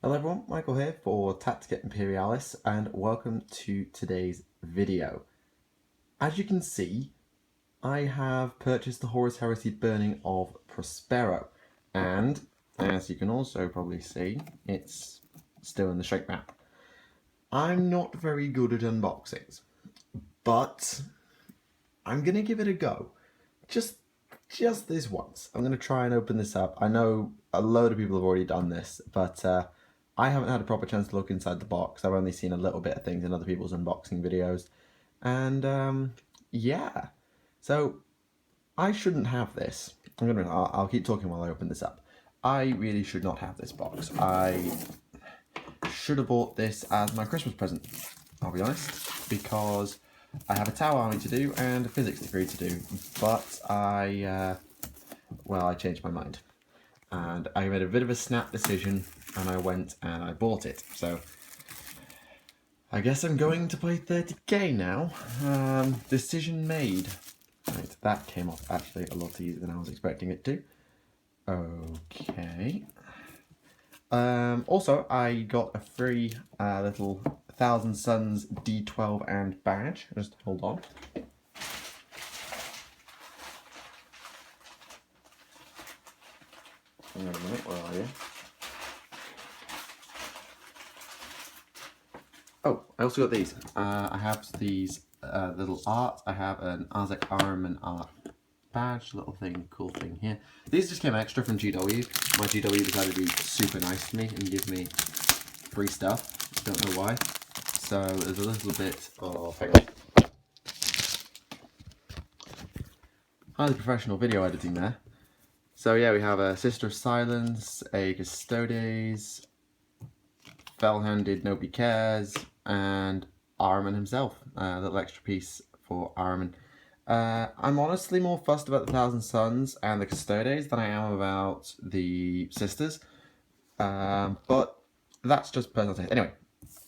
Hello everyone, Michael here for Tactica Imperialis and welcome to today's video. As you can see, I have purchased the Horus Heresy Burning of Prospero, and as you can also probably see, it's still in the shake map. I'm not very good at unboxings, but I'm going to give it a go. Just this once. I'm going to try and open this up. I know a load of people have already done this, but I haven't had a proper chance to look inside the box. I've only seen a little bit of things in other people's unboxing videos. And yeah, so I shouldn't have this. I'll keep talking while I open this up. I really should not have this box. I should have bought this as my Christmas present, I'll be honest, because I have a Tau Army to do and a physics degree to do, but I changed my mind. And I made a bit of a snap decision, and I went and I bought it. So I guess I'm going to play 30k now. Decision made. Right, that came off actually a lot easier than I was expecting it to. Okay. Also, I got a free little 1000 Suns D12 and badge. Just hold on. Hang on a minute, where are you? Oh, I also got these. I have these little art. I have an Azek Arm and art badge, little thing, cool thing here. These just came extra from GW. My GW decided to be super nice to me and give me free stuff. Don't know why. So there's a little bit of highly professional video editing there. So yeah, we have a Sister of Silence, a Custodes, Fell-handed Nobody Cares, and Ahriman himself. A little extra piece for Ahriman. I'm honestly more fussed about the 1000 Suns and the Custodes than I am about the Sisters. But that's just personal taste. Anyway,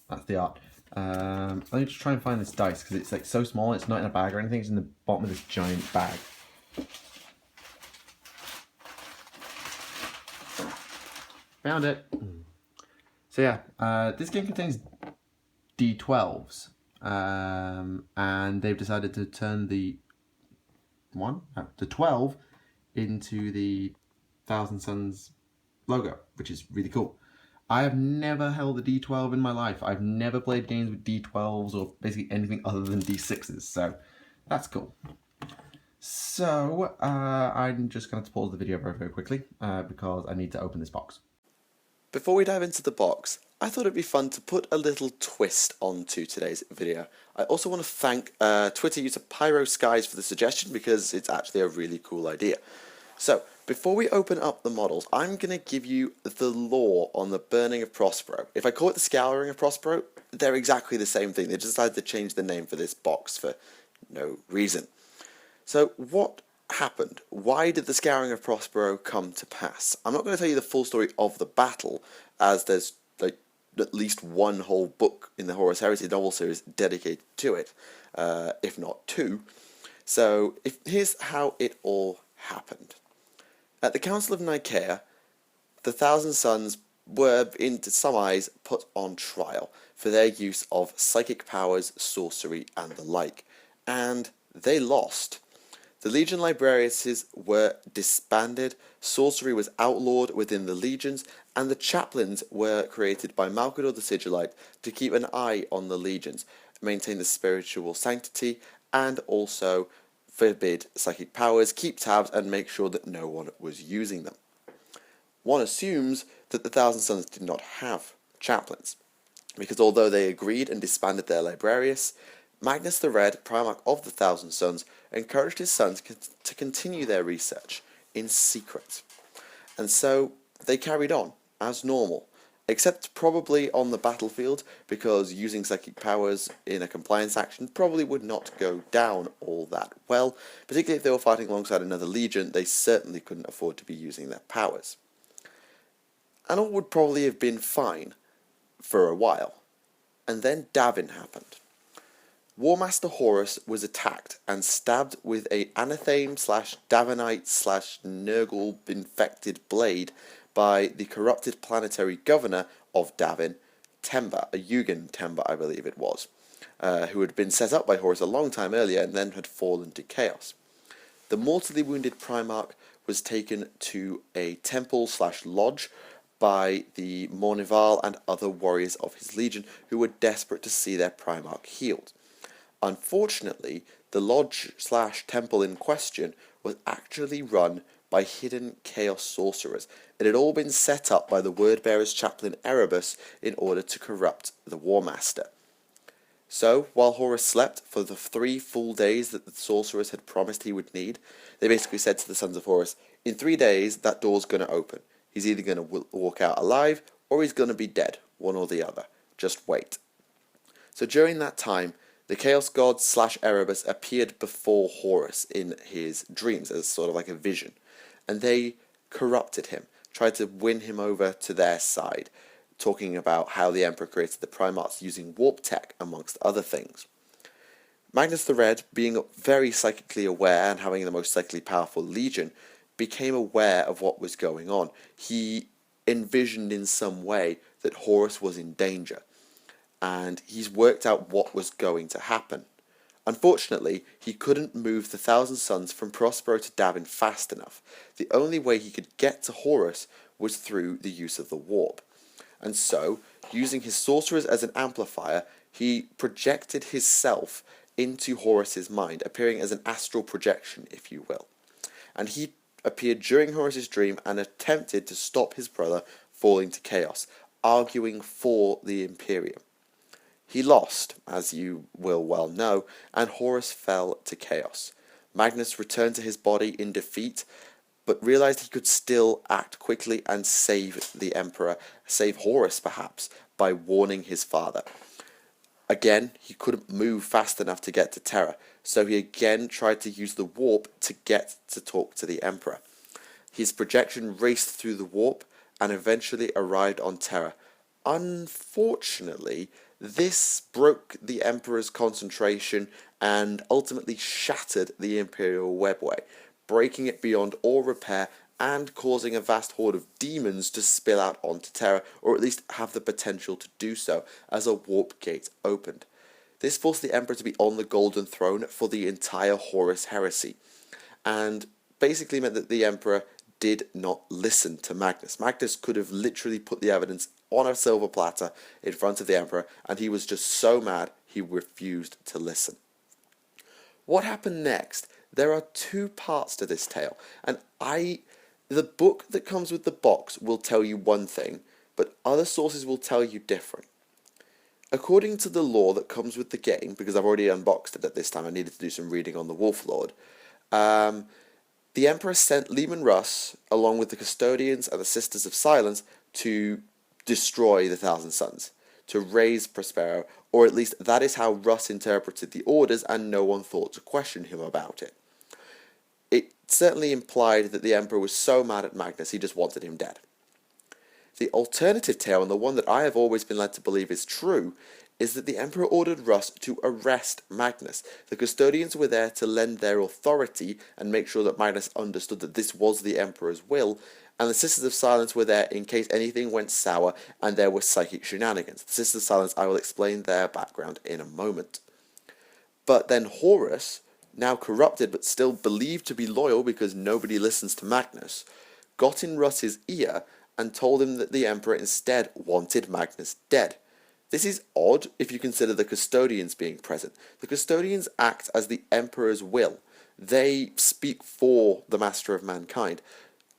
that's the art. Let me just try and find this dice because it's like so small. It's not in a bag or anything. It's in the bottom of this giant bag. Found it. So yeah, this game contains D12s, and they've decided to turn the 12 into the 1000 Suns logo, which is really cool. I have never held a D12 in my life. I've never played games with D12s or basically anything other than D6s, so that's cool. So I'm just going to pause the video very, very quickly because I need to open this box. Before we dive into the box, I thought it'd be fun to put a little twist onto today's video. I also want to thank Twitter user Pyro Skies for the suggestion because it's actually a really cool idea. So, before we open up the models, I'm going to give you the lore on the Burning of Prospero. If I call it the Scouring of Prospero, they're exactly the same thing. They just decided to change the name for this box for no reason. So, what happened? Why did the Scouring of Prospero come to pass? I'm not going to tell you the full story of the battle, as there's like at least one whole book in the Horus Heresy novel series dedicated to it, if not two. So here's how it all happened. At the Council of Nicaea, the 1000 Suns were, in some eyes, put on trial for their use of psychic powers, sorcery, and the like, and they lost. The Legion Librariuses were disbanded, sorcery was outlawed within the legions, and the chaplains were created by Malcador the Sigillite to keep an eye on the legions, maintain the spiritual sanctity, and also forbid psychic powers, keep tabs, and make sure that no one was using them. One assumes that the 1000 Suns did not have chaplains, because although they agreed and disbanded their Librarius, Magnus the Red, Primarch of the 1000 Suns, encouraged his sons to continue their research in secret. And so they carried on, as normal, except probably on the battlefield, because using psychic powers in a compliance action probably would not go down all that well, particularly if they were fighting alongside another legion. They certainly couldn't afford to be using their powers. And all would probably have been fine for a while. And then Davin happened. Warmaster Horus was attacked and stabbed with a anathame/Davinite/Nurgle infected blade by the corrupted planetary governor of Davin, Temba, a Yugen Temba I believe it was, who had been set up by Horus a long time earlier and then had fallen to chaos. The mortally wounded Primarch was taken to a temple/lodge by the Mornival and other warriors of his legion who were desperate to see their Primarch healed. Unfortunately, the lodge/temple in question was actually run by hidden chaos sorcerers. It had all been set up by the Wordbearer's chaplain Erebus in order to corrupt the War Master. So, while Horus slept for the 3 full days that the sorcerers had promised he would need, they basically said to the sons of Horus, in 3 days that door's going to open. He's either going to walk out alive or he's going to be dead, one or the other. Just wait. So during that time, the Chaos God / Erebus appeared before Horus in his dreams as sort of like a vision, and they corrupted him, tried to win him over to their side, talking about how the Emperor created the Primarchs using warp tech, amongst other things. Magnus the Red, being very psychically aware and having the most psychically powerful legion, became aware of what was going on. He envisioned in some way that Horus was in danger, and he's worked out what was going to happen. Unfortunately, he couldn't move the Thousand Suns from Prospero to Davin fast enough. The only way he could get to Horus was through the use of the warp. And so, using his sorcerers as an amplifier, he projected his self into Horus's mind, appearing as an astral projection, if you will. And he appeared during Horus's dream and attempted to stop his brother falling to chaos, arguing for the Imperium. He lost, as you will well know, and Horus fell to chaos. Magnus returned to his body in defeat, but realized he could still act quickly and save the Emperor, save Horus perhaps, by warning his father. Again, he couldn't move fast enough to get to Terra, so he again tried to use the warp to get to talk to the Emperor. His projection raced through the warp and eventually arrived on Terra. Unfortunately, this broke the Emperor's concentration and ultimately shattered the Imperial webway, breaking it beyond all repair and causing a vast horde of demons to spill out onto Terra, or at least have the potential to do so, as a warp gate opened. This forced the Emperor to be on the Golden Throne for the entire Horus Heresy, and basically meant that the Emperor did not listen to Magnus. Magnus could have literally put the evidence on a silver platter in front of the Emperor, and he was just so mad he refused to listen. What happened next? There are 2 parts to this tale, and the book that comes with the box will tell you one thing, but other sources will tell you different. According to the lore that comes with the game, because I've already unboxed it at this time, I needed to do some reading on the Wolf Lord, the Emperor sent Leman Russ, along with the Custodians and the Sisters of Silence, to destroy the Thousand Suns, to raise Prospero, or at least that is how Russ interpreted the orders, and no one thought to question him about it. It certainly implied that the Emperor was so mad at Magnus he just wanted him dead. The alternative tale, and the one that I have always been led to believe is true, is that the Emperor ordered Russ to arrest Magnus. The Custodians were there to lend their authority and make sure that Magnus understood that this was the Emperor's will, and the Sisters of Silence were there in case anything went sour and there were psychic shenanigans. The Sisters of Silence, I will explain their background in a moment. But then Horus, now corrupted but still believed to be loyal because nobody listens to Magnus, got in Russ's ear and told him that the Emperor instead wanted Magnus dead. This is odd if you consider the Custodians being present. The Custodians act as the Emperor's will. They speak for the Master of Mankind.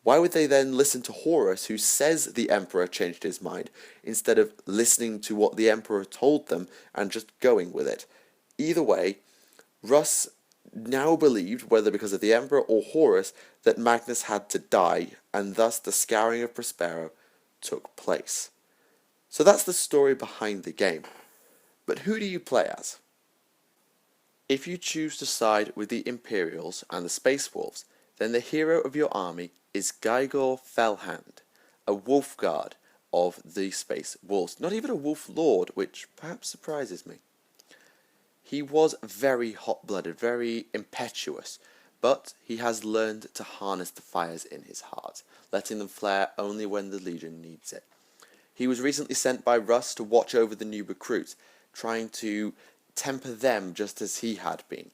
Why would they then listen to Horus, who says the Emperor changed his mind, instead of listening to what the Emperor told them and just going with it? Either way, Russ now believed, whether because of the Emperor or Horus, that Magnus had to die, and thus the scouring of Prospero took place. So that's the story behind the game. But who do you play as? If you choose to side with the Imperials and the Space Wolves, then the hero of your army is Gygor Fellhand, a wolf guard of the Space Wolves. Not even a wolf lord, which perhaps surprises me. He was very hot-blooded, very impetuous, but he has learned to harness the fires in his heart, letting them flare only when the Legion needs it. He was recently sent by Russ to watch over the new recruits, trying to temper them just as he had been.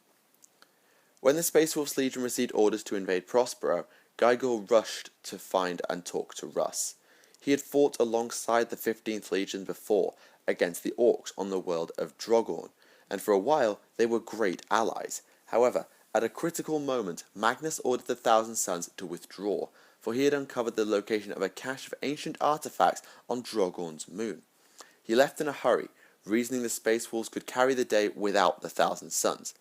When the Space Wolves Legion received orders to invade Prospero, Guigor rushed to find and talk to Russ. He had fought alongside the 15th Legion before against the Orcs on the world of Drogorn, and for a while they were great allies. However, at a critical moment, Magnus ordered the Thousand Sons to withdraw, for he had uncovered the location of a cache of ancient artifacts on Drogorn's moon. He left in a hurry, reasoning the Space Wolves could carry the day without the Thousand Sons.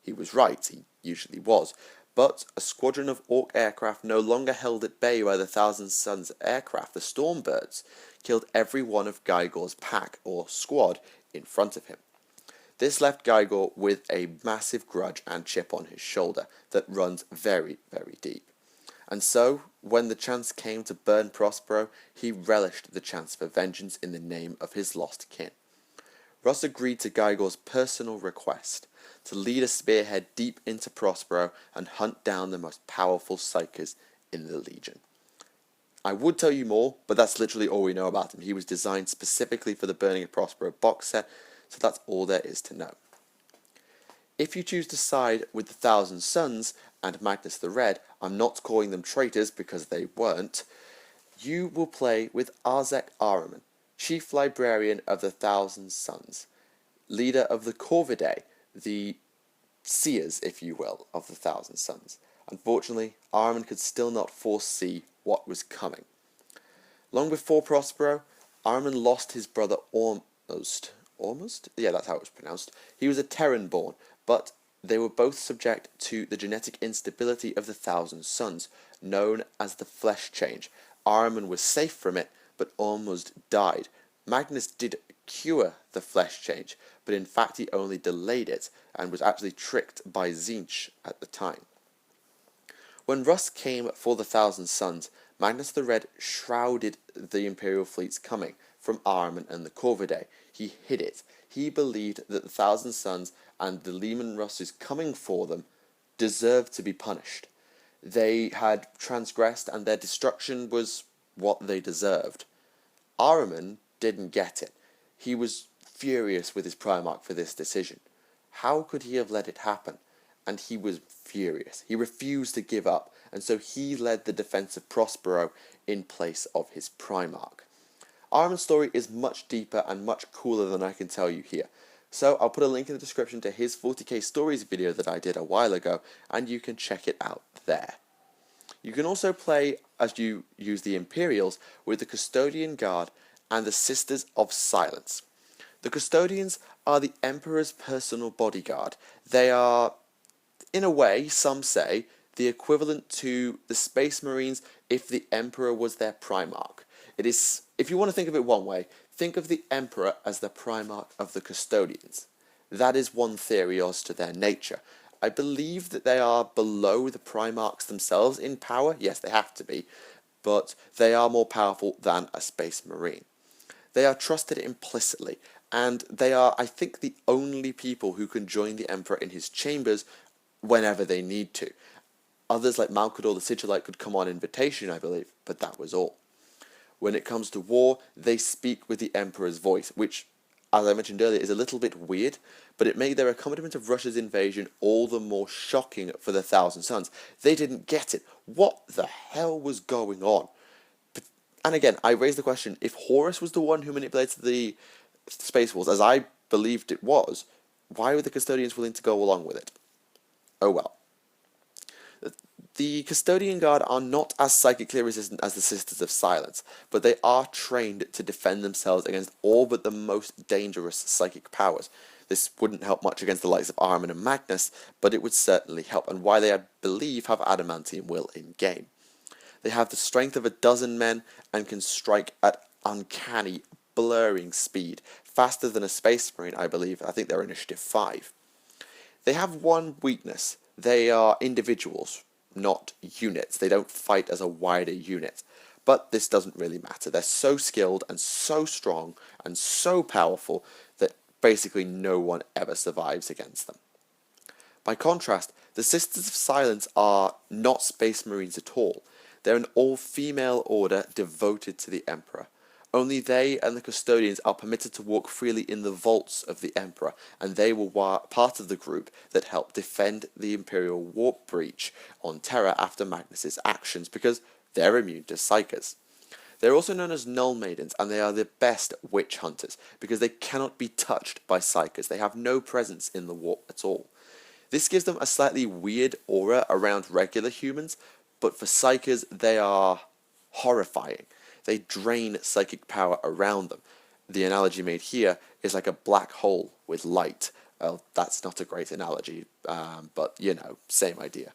He was right, he usually was, but a squadron of Orc aircraft no longer held at bay by the Thousand Sons aircraft, the Stormbirds, killed every one of Guigor's pack, or squad, in front of him. This left Guigor with a massive grudge and chip on his shoulder that runs very, very deep. And so, when the chance came to burn Prospero, he relished the chance for vengeance in the name of his lost kin. Russ agreed to Guigor's personal request to lead a spearhead deep into Prospero and hunt down the most powerful psykers in the Legion. I would tell you more, but that's literally all we know about him. He was designed specifically for the Burning of Prospero box set, so that's all there is to know. If you choose to side with the Thousand Sons and Magnus the Red, I'm not calling them traitors because they weren't, you will play with Arzek Ahriman, Chief Librarian of the Thousand Sons, leader of the Corvidae, the seers, if you will, of the Thousand Sons. Unfortunately, Ahriman could still not foresee what was coming. Long before Prospero, Ahriman lost his brother Ormuzd. Ormuzd? Yeah, that's how it was pronounced. He was a Terran born, but they were both subject to the genetic instability of the Thousand Sons, known as the Flesh Change. Ahriman was safe from it, but Ormuzd died. Magnus did cure the Flesh Change, but in fact he only delayed it, and was actually tricked by Tzeentch at the time. When Russ came for the Thousand Sons, Magnus the Red shrouded the Imperial fleet's coming from Ahriman and the Corvidae. He hid it. He believed that the Thousand Sons and the Leman Russes coming for them deserved to be punished. They had transgressed, and their destruction was what they deserved. Ahriman didn't get it. He was furious with his Primarch for this decision. How could he have let it happen? And he was furious. He refused to give up, and so he led the defense of Prospero in place of his Primarch. Ahriman's story is much deeper and much cooler than I can tell you here. So I'll put a link in the description to his 40k stories video that I did a while ago, and you can check it out there. You can also play, as you use the Imperials, with the Custodian Guard and the Sisters of Silence. The Custodians are the Emperor's personal bodyguard. They are, in a way, some say, the equivalent to the Space Marines if the Emperor was their Primarch. It is, if you want to think of it one way, think of the Emperor as the Primarch of the Custodians. That is one theory as to their nature. I believe that they are below the Primarchs themselves in power. Yes, they have to be, but they are more powerful than a Space Marine. They are trusted implicitly, and they are, I think, the only people who can join the Emperor in his chambers whenever they need to. Others, like Malkador the Sigillite, could come on invitation, I believe, but that was all. When it comes to war, they speak with the Emperor's voice, which, as I mentioned earlier, is a little bit weird, but it made their accompaniment of Russia's invasion all the more shocking for the Thousand Sons. They didn't get it. What the hell was going on? And again, I raised the question, if Horus was the one who manipulated the Space Wolves, as I believed it was, why were the Custodians willing to go along with it? Oh well. The Custodian Guard are not as psychically resistant as the Sisters of Silence, but they are trained to defend themselves against all but the most dangerous psychic powers. This wouldn't help much against the likes of Ahriman and Magnus, but it would certainly help, and why they, I believe, have adamantium will in-game. They have the strength of 12 men and can strike at uncanny, blurring speed, faster than a Space Marine, I believe. I think they're Initiative 5. They have one weakness. They are individuals, not units. They don't fight as a wider unit. But this doesn't really matter. They're so skilled and so strong and so powerful that basically no one ever survives against them. By contrast, the Sisters of Silence are not Space Marines at all. They're an all-female order devoted to the Emperor. Only they and the Custodians are permitted to walk freely in the vaults of the Emperor, and they were part of the group that helped defend the Imperial warp breach on Terra after Magnus's actions, because they're immune to psychers. They're also known as Null Maidens, and they are the best witch hunters, because they cannot be touched by psychers. They have no presence in the warp at all. This gives them a slightly weird aura around regular humans, but for psychers, they are horrifying. They drain psychic power around them. The analogy made here is like a black hole with light. Well, that's not a great analogy, but you know, same idea.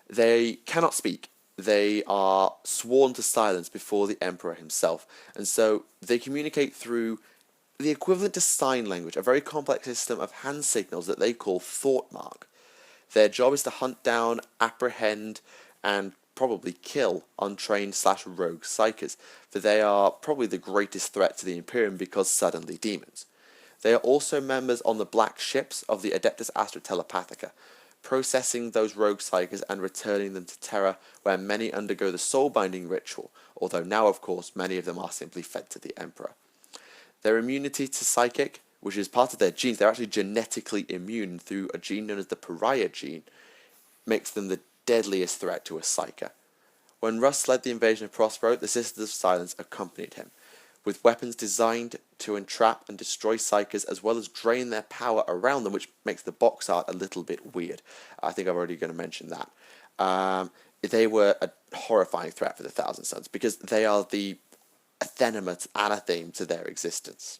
They cannot speak. They are sworn to silence before the Emperor himself, and so they communicate through the equivalent to sign language, a very complex system of hand signals that they call thought mark. Their job is to hunt down, apprehend, and probably kill untrained/rogue psychers, for they are probably the greatest threat to the Imperium because suddenly demons. They are also members on the black ships of the Adeptus Astra Telepathica, processing those rogue psychers and returning them to Terra, where many undergo the soul-binding ritual, although now, of course, many of them are simply fed to the Emperor. Their immunity to psychic, which is part of their genes, they're actually genetically immune through a gene known as the pariah gene, makes them the deadliest threat to a psyker. When Russ led the invasion of Prospero, the Sisters of Silence accompanied him, with weapons designed to entrap and destroy psychers as well as drain their power around them, which makes the box art a little bit weird. I think I'm already going to mention that. They were a horrifying threat for the Thousand Sons, because they are the anathema to their existence.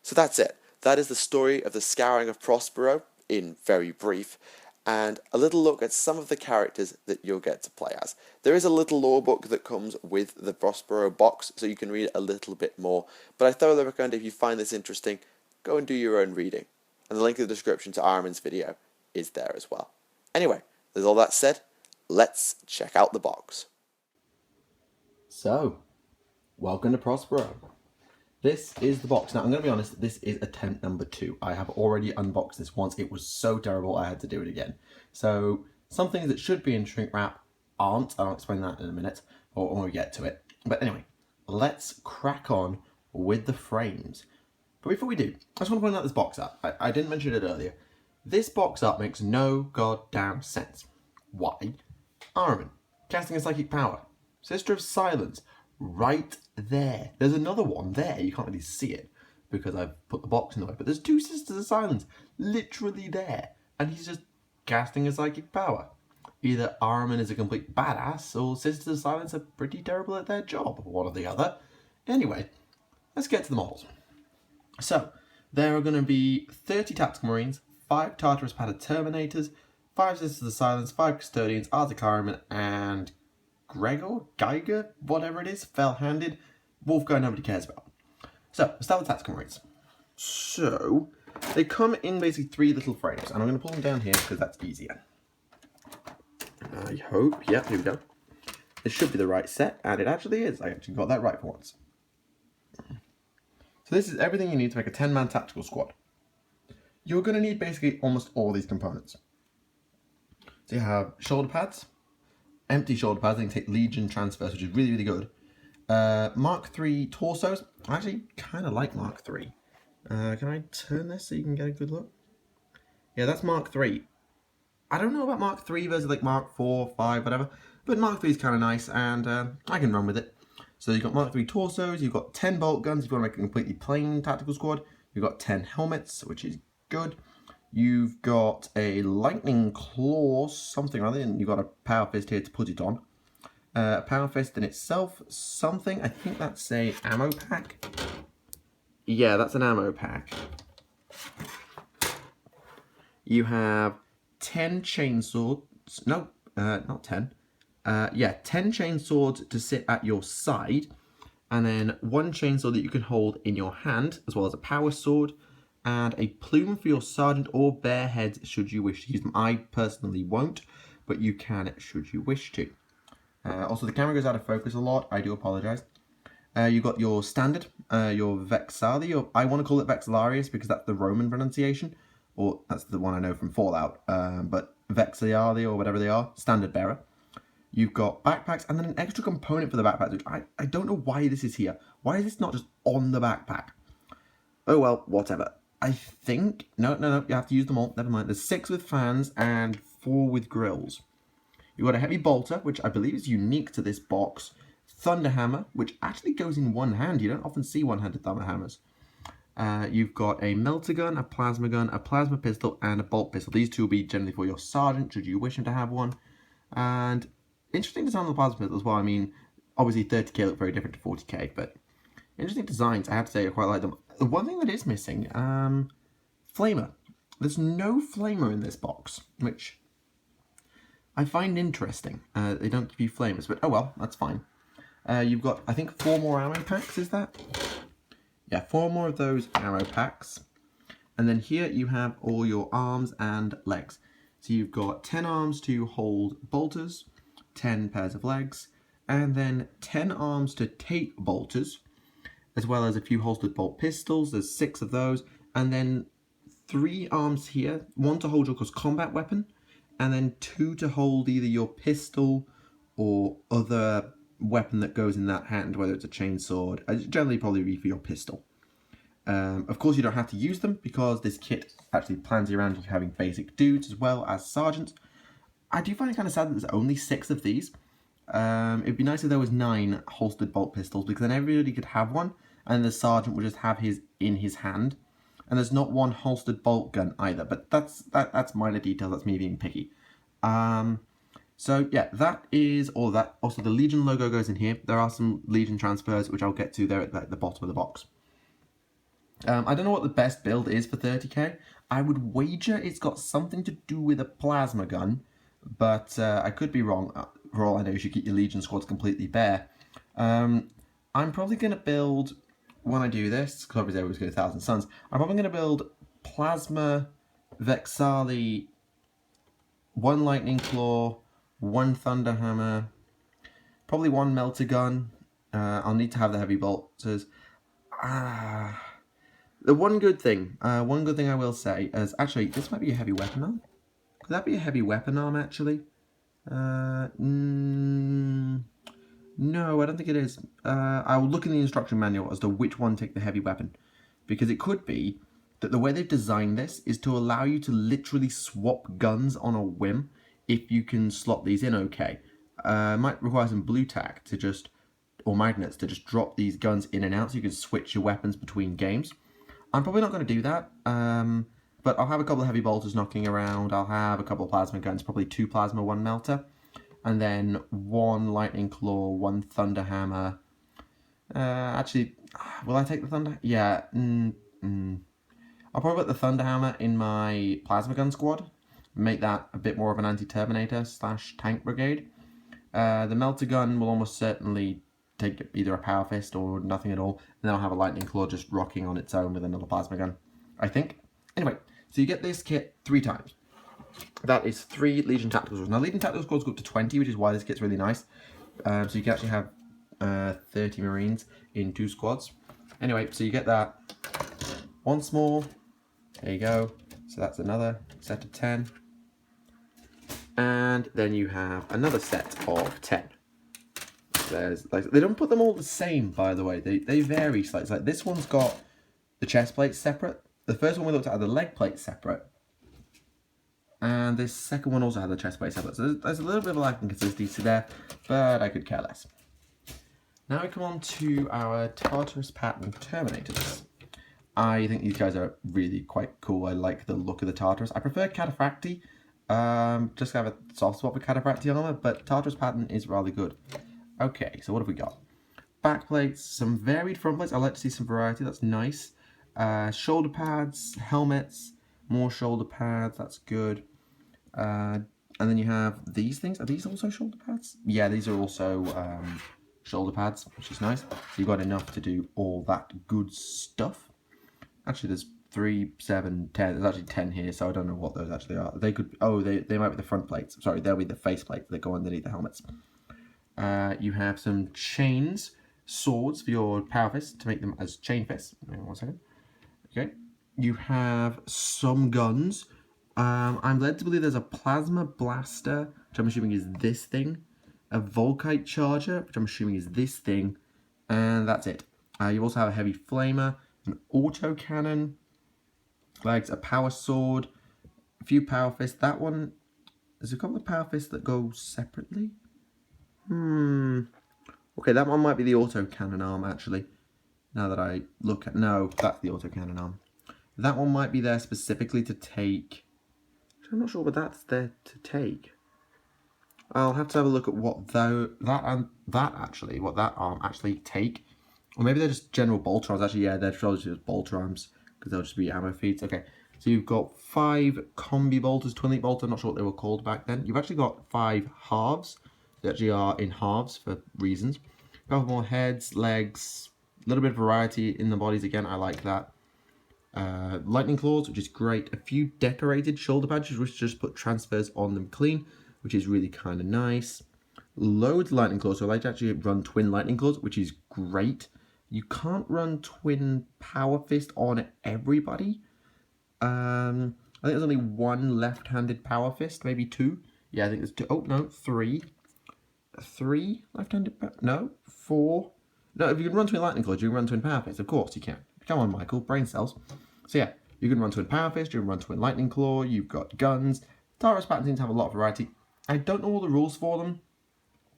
So that's it. That is the story of the Scouring of Prospero, in very brief, and a little look at some of the characters that you'll get to play as. There is a little lore book that comes with the Prospero box, so you can read a little bit more, but I thoroughly recommend, if you find this interesting, go and do your own reading. And the link in the description to Armin's video is there as well. Anyway, with all that said, let's check out the box. So, welcome to Prospero. This is the box. Now, I'm going to be honest, this is attempt number 2. I have already unboxed this once. It was so terrible, I had to do it again. So, some things that should be in shrink wrap aren't. I'll explain that in a minute, or when we get to it. But anyway, let's crack on with the frames. But before we do, I just want to point out this box art. I didn't mention it earlier. This box art makes no goddamn sense. Why? Armin, casting a psychic power. Sister of Silence, right there. There's another one there. You can't really see it because I've put the box in the way. But there's 2 Sisters of Silence literally there. And he's just casting a psychic power. Either Armin is a complete badass or Sisters of Silence are pretty terrible at their job. One or the other. Anyway, let's get to the models. So, there are going to be 30 Tactical Marines, 5 Tartarus Padded Terminators, 5 Sisters of Silence, 5 Custodians, Autocannon Arm, and Geiger, whatever it is, fell-handed. Wolf guy nobody cares about. So, let's start with Tactical Marines. So, they come in basically 3 little frames, and I'm going to pull them down here because that's easier. I hope. Yep, here we go. This should be the right set, and it actually is. I actually got that right for once. So this is everything you need to make a 10-man tactical squad. You're going to need basically almost all these components. So you have shoulder pads, empty shoulder pads, and you can take Legion transfers, which is really, really good. Mark III torsos. I actually kind of like Mark III. Can I turn this so you can get a good look? Yeah, that's Mark III. I don't know about Mark III versus like Mark IV, 5, whatever, but Mark III is kind of nice, and I can run with it. So you've got Mark III torsos, you've got 10 bolt guns if you want to make a completely plain tactical squad. You've got 10 helmets, which is good. You've got a lightning claw, something or other, and you've got a power fist here to put it on. Power fist in itself, something, I think that's a ammo pack. Yeah, that's an ammo pack. You have 10 chainswords, no, not 10. 10 chainswords to sit at your side, and then 1 chainsaw that you can hold in your hand, as well as a power sword, and a plume for your sergeant or bear heads should you wish to use them. I personally won't, but you can should you wish to. Also, the camera goes out of focus a lot. I do apologise. You've got your standard, your Vexali, or I want to call it Vexilarius because that's the Roman pronunciation, or that's the one I know from Fallout, but Vexilari or whatever they are, standard bearer. You've got backpacks and then an extra component for the backpacks, which I don't know why this is here. Why is this not just on the backpack? Oh well, whatever. I think... No, you have to use them all. Never mind. There's 6 with fans and 4 with grills. You've got a heavy bolter, which I believe is unique to this box. Thunder hammer, which actually goes in one hand. You don't often see one-handed thunder hammers. You've got a melter gun, a plasma pistol, and a bolt pistol. These 2 will be generally for your sergeant, should you wish him to have one. And interesting design on the plasma pistol as well. I mean, obviously 30k look very different to 40k, but interesting designs. I have to say I quite like them. The one thing that is missing, flamer. There's no flamer in this box, which I find interesting. They don't give you flamers, but oh well, that's fine. You've got, I think, 4 more ammo packs, is that? Yeah, 4 more of those ammo packs. And then here you have all your arms and legs. So you've got 10 arms to hold bolters, 10 pairs of legs, and then 10 arms to take bolters, as well as a few holstered bolt pistols. There's 6 of those, and then 3 arms here, 1 to hold your combat weapon, and then 2 to hold either your pistol or other weapon that goes in that hand, whether it's a chainsword. It's generally probably be for your pistol. Of course, you don't have to use them because this kit actually plans you around you having basic dudes as well as sergeants. I do find it kind of sad that there's only 6 of these. It'd be nice if there was 9 holstered bolt pistols, because then everybody could have one, and the sergeant would just have his in his hand. And there's not 1 holstered bolt gun either, but that's minor detail. That's me being picky. So yeah, that is all of that. Also, the Legion logo goes in here. There are some Legion transfers, which I'll get to there at the bottom of the box. I don't know what the best build is for 30k. I would wager it's got something to do with a plasma gun, but I could be wrong. For all I know, you should keep your Legion squads completely bare. I'm probably going to build, when I do this, because obviously I always go 1,000 Suns, I'm probably going to build Plasma, Vexali, 1 Lightning Claw, 1 Thunder Hammer, probably 1 Melter Gun. I'll need to have the heavy bolters. The one good thing I will say is, actually, this might be a heavy weapon arm. Could that be a heavy weapon arm, actually? No, I don't think it is. I will look in the instruction manual as to which one take the heavy weapon. Because it could be that the way they've designed this is to allow you to literally swap guns on a whim if you can slot these in okay. Might require some blue tack to just, or magnets to just drop these guns in and out so you can switch your weapons between games. I'm probably not going to do that, but I'll have a couple of heavy bolters knocking around. I'll have a couple of plasma guns, probably 2 plasma, 1 melter, and then 1 lightning claw, 1 thunder hammer. Actually, will I take the thunder? Yeah. I'll probably put the thunder hammer in my plasma gun squad. Make that a bit more of an anti-terminator / tank brigade. The melter gun will almost certainly take either a power fist or nothing at all, and then I'll have a lightning claw just rocking on its own with another plasma gun, I think. Anyway, so you get this kit 3 times. That is 3 Legion Tactical Squads. Now, Legion Tactical Squads go up to 20, which is why this kit's really nice. So you can actually have 30 Marines in 2 squads. Anyway, so you get that once more. There you go. So that's another set of 10. And then you have another set of 10. There's, like, they don't put them all the same, by the way. They vary slightly. Like, this one's got the chest plates separate. The first one we looked at had the leg plates separate. And this second one also had the chest plate separate. So there's a little bit of a lack in consistency there, but I could care less. Now we come on to our Tartarus pattern Terminators. I think these guys are really quite cool. I like the look of the Tartarus. I prefer Cataphracti. Just have a soft spot for Cataphracti armor, but Tartarus pattern is rather good. Okay, so what have we got? Back plates, some varied front plates. I like to see some variety. That's nice. Shoulder pads, helmets, more shoulder pads. That's good. And then you have these things. Are these also shoulder pads? Yeah, these are also shoulder pads, which is nice. So you've got enough to do all that good stuff. Actually, there's 3, 7, 10. There's actually 10 here, so I don't know what those actually are. They could. Oh, they might be the front plates. Sorry, they'll be the face plates that go underneath the helmets. You have some chains, swords for your power fists to make them as chain fists. Hang on 1 second. Okay. You have some guns. I'm led to believe there's a plasma blaster, which I'm assuming is this thing. a Volkite charger, which I'm assuming is this thing, and that's it. You also have a heavy flamer, an autocannon, legs, a power sword, a few power fists. That one, there's a couple of power fists that go separately. Okay, that one might be the autocannon arm, actually. Now that I look at... No, that's the autocannon arm. That one might be there specifically to take... I'm not sure what that's there to take. I'll have to have a look at what that arm actually take. Or maybe they're just general bolt arms. Actually, yeah, they're probably just bolt arms, because they'll just be ammo feeds. Okay, so you've got 5 combi bolters, twin link bolter. I'm not sure what they were called back then. You've actually got 5 halves. They actually are in halves for reasons. A couple more heads, legs, a little bit of variety in the bodies again. I like that. Lightning claws, which is great. A few decorated shoulder patches, which just put transfers on them clean, which is really kind of nice. Loads of lightning claws, so I like to actually run twin lightning claws, which is great. You can't run twin power fist on everybody. I think there's only 1 left-handed power fist, maybe 2. Yeah, I think there's 2. Oh no, 3. 3 left-handed. No, 4. No, if you can run twin lightning claws, you can run twin power fist. Of course you can. Come on, Michael, brain cells. So yeah, you can run twin power fist. You can run twin lightning claw. You've got guns. Taurus patterns seem to have a lot of variety. I don't know all the rules for them.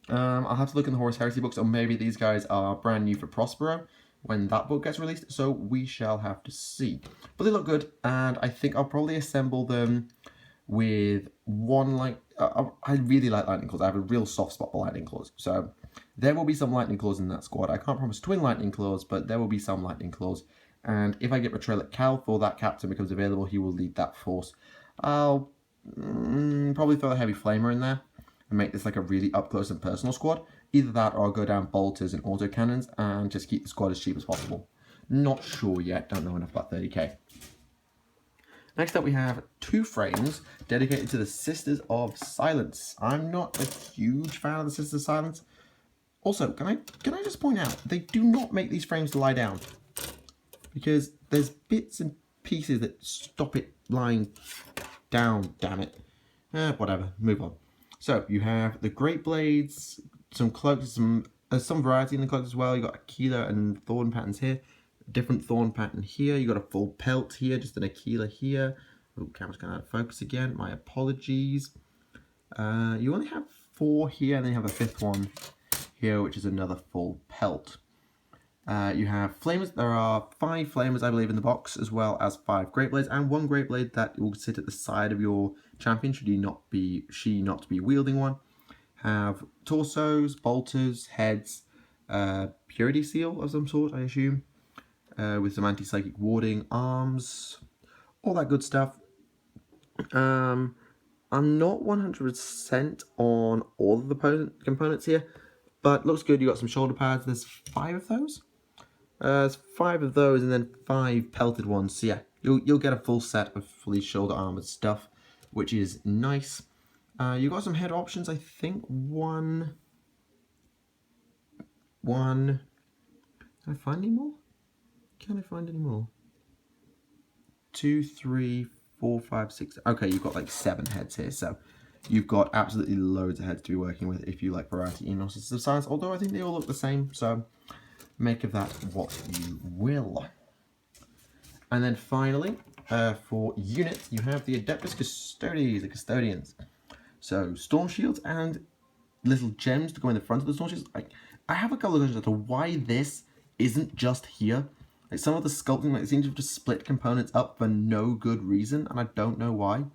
I'll have to look in the Horus Heresy books, or maybe these guys are brand new for Prospero when that book gets released, so we shall have to see. But they look good, and I think I'll probably assemble them with one, like, I really like lightning claws. I have a real soft spot for lightning claws, so there will be some lightning claws in that squad. I can't promise twin lightning claws, but there will be some lightning claws, and if I get Retrelic Cal or that captain becomes available, he will lead that force. I'll probably throw a heavy flamer in there and make this like a really up close and personal squad. Either that, or I'll go down bolters and autocannons and just keep the squad as cheap as possible. Not sure yet, don't know enough about 30k. Next up we have 2 frames dedicated to the Sisters of Silence. I'm not a huge fan of the Sisters of Silence. Also, can I just point out, they do not make these frames to lie down, because there's bits and pieces that stop it lying down, damn it. Whatever, move on. So you have the Great Blades, some cloaks, some variety in the cloaks as well. You got Aquila and Thorn patterns here, different Thorn pattern here. You got a full pelt here, just an Aquila here. Oh, camera's going out of focus again. My apologies. You only have 4 here, and then you have a 5th one here, which is another full pelt. You have flamers. There are 5 flamers, I believe, in the box, as well as 5 Great Blades, and 1 Great Blade that will sit at the side of your champion should she not be wielding one. Have torsos, bolters, heads, purity seal of some sort, I assume, with some anti-psychic warding, arms, all that good stuff. I'm not 100% on all of the components here, but looks good. You got some shoulder pads. There's 5 of those. There's 5 of those, and then 5 pelted ones. So yeah, you'll get a full set of fully shoulder armored stuff, which is nice. You got some head options. I think one. Can I find any more? Can I find any more? 2, 3, 4, 5, 6. Okay, you've got like 7 heads here, so you've got absolutely loads of heads to be working with if you like variety in Sisters of Silence. Although I think they all look the same, so make of that what you will. And then finally, for units, you have the Adeptus Custodes, the Custodians. So storm shields and little gems to go in the front of the storm shields. I have a couple of questions as to why this isn't just here. Like, some of the sculpting, like, it seems to have just split components up for no good reason, and I don't know why.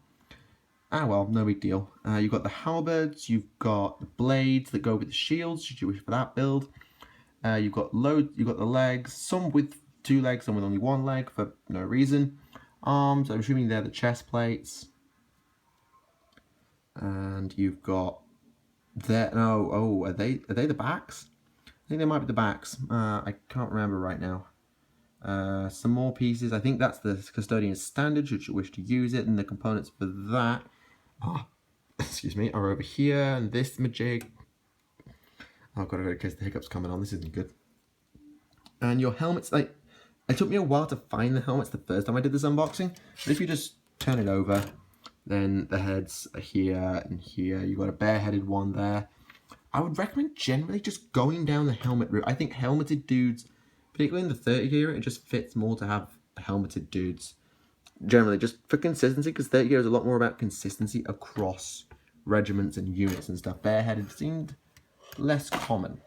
Ah well, no big deal. You've got the halberds, you've got the blades that go with the shields, should you wish for that build. You've got the legs, some with 2 legs, some with only 1 leg for no reason. Arms, I'm assuming they're the chest plates. And you've got there. No, oh, are they the backs? I think they might be the backs. I can't remember right now. Some more pieces. I think that's the Custodian standard, should you wish to use it, and the components for that excuse me, are over here, and this majig. Oh, I've got to go in case the hiccup's coming on. This isn't good. And your helmets, like, it took me a while to find the helmets the first time I did this unboxing, but if you just turn it over, then the heads are here and here. You've got a bareheaded one there. I would recommend generally just going down the helmet route. I think helmeted dudes, particularly in the 30 era, it just fits more to have helmeted dudes. Generally, just for consistency, because 30 era is a lot more about consistency across regiments and units and stuff. Bareheaded seemed less common.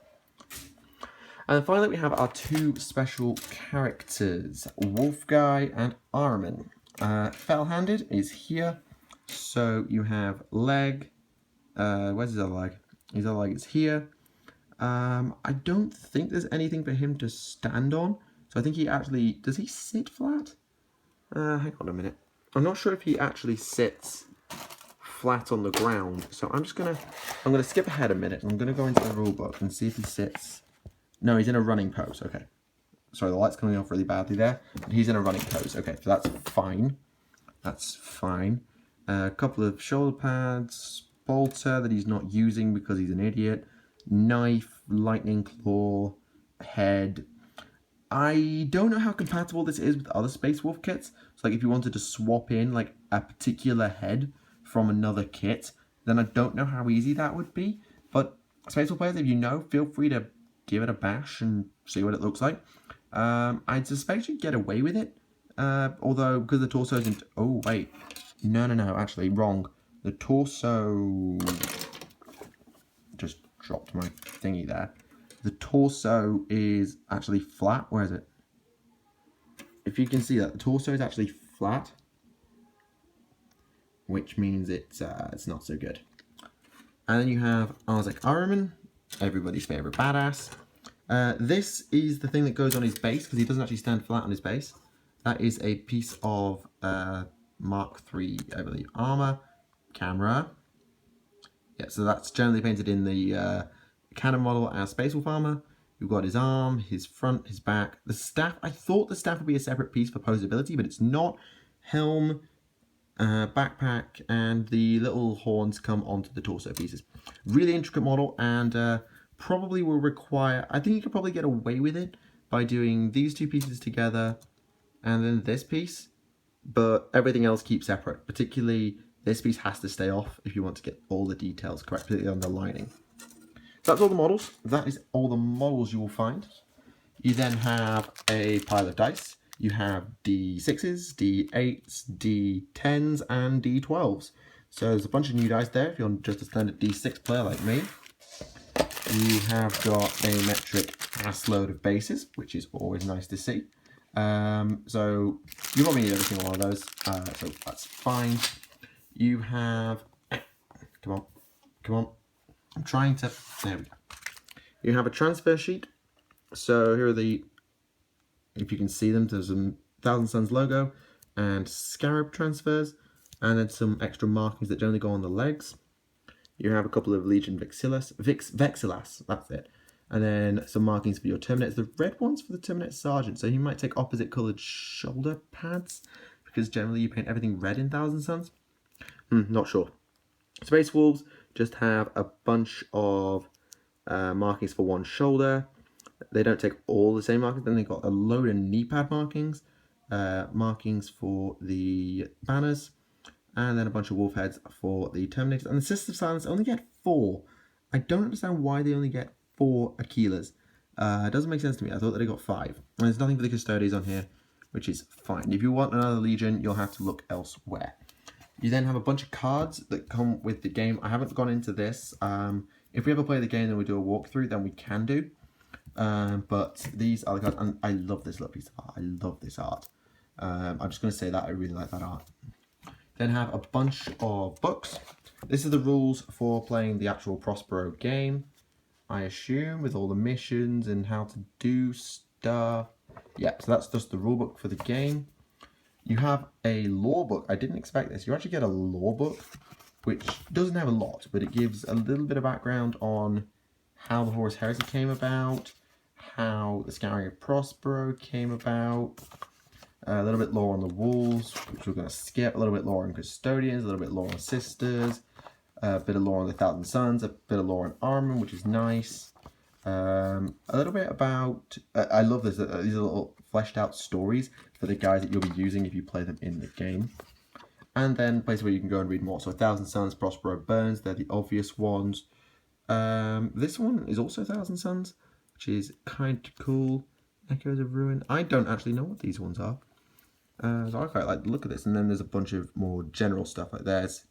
And then finally, we have our two special characters, Wolf Guy and Armin. Fell-handed is here. So you have leg. Where's his other leg? His other leg is here. I don't think there's anything for him to stand on. So I think he actually... Does he sit flat? Hang on a minute. I'm not sure if he actually sits flat on the ground. So I'm gonna skip ahead a minute. I'm gonna go into the rulebook and see if he sits. No, he's in a running pose. Okay. Sorry, the light's coming off really badly there. But he's in a running pose. Okay, so that's fine. That's fine. A couple of shoulder pads. Bolter that he's not using because he's an idiot. Knife, lightning claw, head. I don't know how compatible this is with other Space Wolf kits. So like if you wanted to swap in like a particular head from another kit, then I don't know how easy that would be. But Space Wolf players, if you know, feel free to give it a bash and see what it looks like. I'd suspect you'd get away with it. Although, because the torso isn't... Oh, wait. No, actually, wrong. The torso... Just dropped my thingy there. The torso is actually flat. Where is it? If you can see that, the torso is actually flat. Which means it's not so good. And then you have Arzek Ahriman, everybody's favourite badass. This is the thing that goes on his base, because he doesn't actually stand flat on his base. That is a piece of Mark III, I believe, armour, camera. Yeah, so that's generally painted in the cannon model as Space Wolf armour. We've got his arm, his front, his back. The staff, I thought the staff would be a separate piece for posability, but it's not. Helm, backpack, and the little horns come onto the torso pieces. Really intricate model, and probably will require... I think you could probably get away with it by doing these two pieces together and then this piece, but everything else keeps separate. Particularly, this piece has to stay off if you want to get all the details correct, particularly on the lining. So that's all the models. That is all the models you will find. You then have a pile of dice. You have D6s, D8s, D10s, and D12s. So there's a bunch of new dice there if you're just a standard D6 player like me. You have got a metric ass load of bases, which is always nice to see. So you probably need every single one of those, so that's fine. You have... Come on. I'm trying to... There we go. You have a transfer sheet. So here are the... If you can see them, there's a Thousand Suns logo and scarab transfers, and then some extra markings that generally go on the legs. You have a couple of Legion Vexilas, that's it. And then some markings for your Terminators. The red ones for the Terminator Sergeant, so you might take opposite coloured shoulder pads, because generally you paint everything red in Thousand Suns. Not sure. Space Wolves just have a bunch of markings for one shoulder. They don't take all the same markings. Then they've got a load of knee pad markings, markings for the banners, and then a bunch of wolf heads for the Terminators. And the Sisters of Silence only get 4. I don't understand why they only get 4 Aquilas. It doesn't make sense to me. I thought that they got 5. And there's nothing for the Custodians on here, which is fine. If you want another Legion, you'll have to look elsewhere. You then have a bunch of cards that come with the game. I haven't gone into this. If we ever play the game and we do a walkthrough, then we can do. But these are the cards, and I love this little piece of art. I love this art. I'm just going to say that I really like that art. Then have a bunch of books. This is the rules for playing the actual Prospero game, I assume, with all the missions and how to do stuff. Yeah, so that's just the rule book for the game. You have a lore book. I didn't expect this. You actually get a lore book, which doesn't have a lot, but it gives a little bit of background on how the Horus Heresy came about, how the Scouring of Prospero came about, a little bit lore on the wolves, which we're going to skip, a little bit lore on Custodians, a little bit lore on Sisters, a bit of lore on the Thousand Suns, a bit of lore on Armin, which is nice. A little bit about, I love this, these are little fleshed out stories for the guys that you'll be using if you play them in the game. And then places where you can go and read more. So Thousand Suns, Prospero, Burns, they're the obvious ones. This one is also 1,000 Suns, which is kind of cool. Echoes of Ruin. I don't actually know what these ones are. So I quite like the look of this. And then there's a bunch of more general stuff. Like there's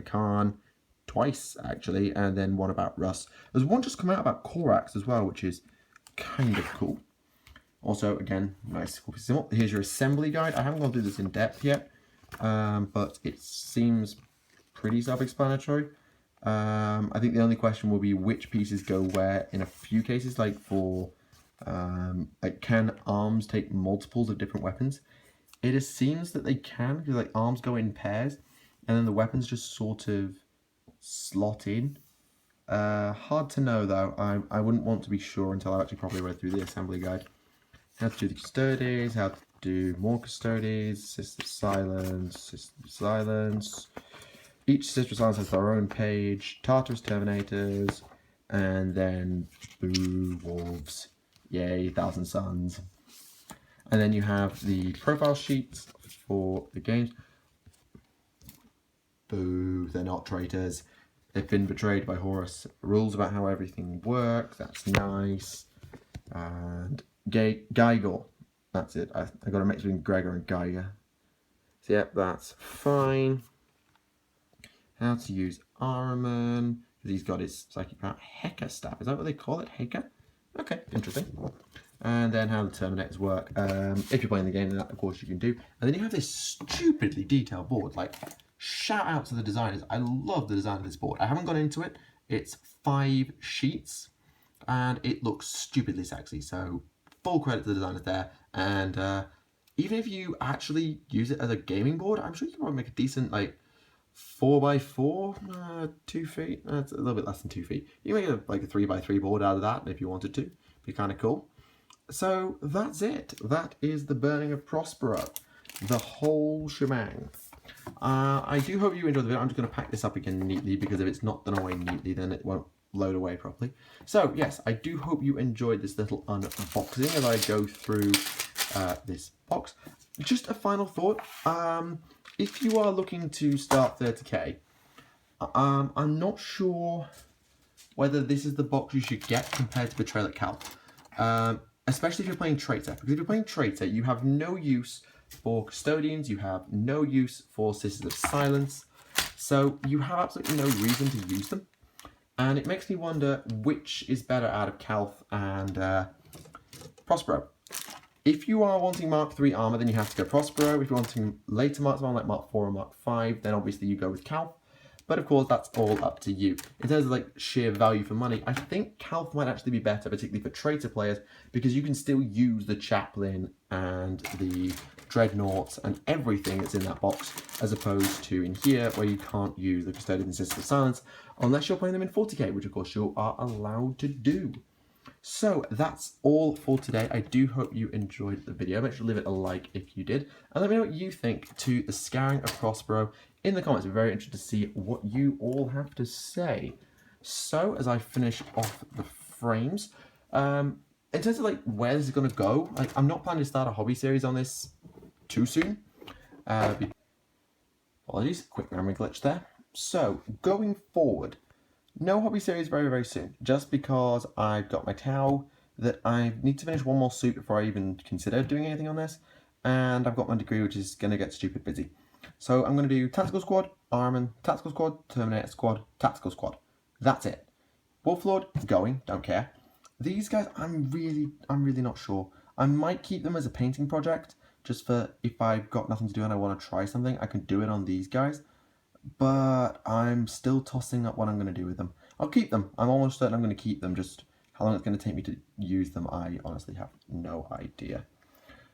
Khan, twice actually, and then one about Russ. There's one just come out about Korax as well, which is kind of cool. Also, again, nice. Here's your assembly guide. I haven't gone through this in depth yet, but it seems pretty self-explanatory. I think the only question will be which pieces go where in a few cases, like for like can arms take multiples of different weapons? It seems that they can, because like arms go in pairs, and then the weapons just sort of slot in. Hard to know though. I wouldn't want to be sure until I actually properly read through the assembly guide. How to do the Custodes, how to do more Custodes, System of Silence. Each System of Silence has their own page, Tartarus Terminators, and then Boo Wolves. Yay, 1,000 Suns. And then you have the profile sheets for the games. Boo, they're not traitors. They've been betrayed by Horus. Rules about how everything works, that's nice. And Geiger, that's it. I got a mix between Gregor and Geiger. So yep, that's fine. How to use Ahriman. He's got his psychic power. Heka staff, is that what they call it? Heka? Okay, interesting. And then how the Terminators work. If you're playing the game, then that of course you can do. And then you have this stupidly detailed board. Like, shout out to the designers. I love the design of this board. I haven't gone into it. It's 5 sheets. And it looks stupidly sexy. So, full credit to the designers there. And even if you actually use it as a gaming board, I'm sure you can probably make a decent, like, 4x4, 2 feet. That's a little bit less than 2 feet. You can make like a 3x3 board out of that if you wanted to. Be kind of cool. So that's it. That is the Burning of Prospero. The whole shebang. I do hope you enjoyed the video. I'm just going to pack this up again neatly, because if it's not done away neatly, then it won't load away properly. So yes, I do hope you enjoyed this little unboxing as I go through this box. Just a final thought. If you are looking to start 30k, I'm not sure whether this is the box you should get compared to Betrayal at Cal. Especially if you're playing Traitor. Because if you're playing Traitor, you have no use for Custodians, you have no use for Sisters of Silence, so you have absolutely no reason to use them. And it makes me wonder which is better out of Calth and Prospero. If you are wanting Mark 3 armor, then you have to go Prospero. If you're wanting later Marks armor, like Mark 4 or Mark 5, then obviously you go with Calth. But of course, that's all up to you. In terms of like sheer value for money, I think Calth might actually be better, particularly for Traitor players, because you can still use the Chaplain and the Dreadnoughts and everything that's in that box, as opposed to in here, where you can't use the Custodian and Sisters of Silence, unless you're playing them in 40k, which of course you are allowed to do. So that's all for today. I do hope you enjoyed the video. Make sure to leave it a like if you did. And let me know what you think to the Scouring of Prospero in the comments. I'm very interested to see what you all have to say. So as I finish off the frames, in terms of like where this is going to go, like I'm not planning to start a hobby series on this too soon. Apologies, quick memory glitch there. So going forward, no hobby series very, very soon, just because I've got my Tau that I need to finish one more suit before I even consider doing anything on this, and I've got my degree, which is going to get stupid busy. So I'm going to do Tactical Squad, Armament, Tactical Squad, Terminator Squad, Tactical Squad. That's it. Wolflord, going, don't care. These guys, I'm really not sure. I might keep them as a painting project, just for if I've got nothing to do and I want to try something, I can do it on these guys. But I'm still tossing up what I'm going to do with them. I'll keep them. I'm almost certain I'm going to keep them. Just how long it's going to take me to use them, I honestly have no idea.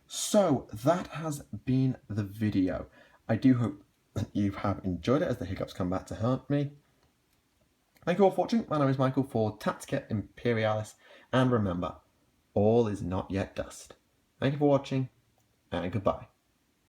So that has been the video. I do hope that you have enjoyed it as the hiccups come back to haunt me. Thank you all for watching. My name is Michael for Tactica Imperialis. And remember, all is not yet dust. Thank you for watching, and goodbye.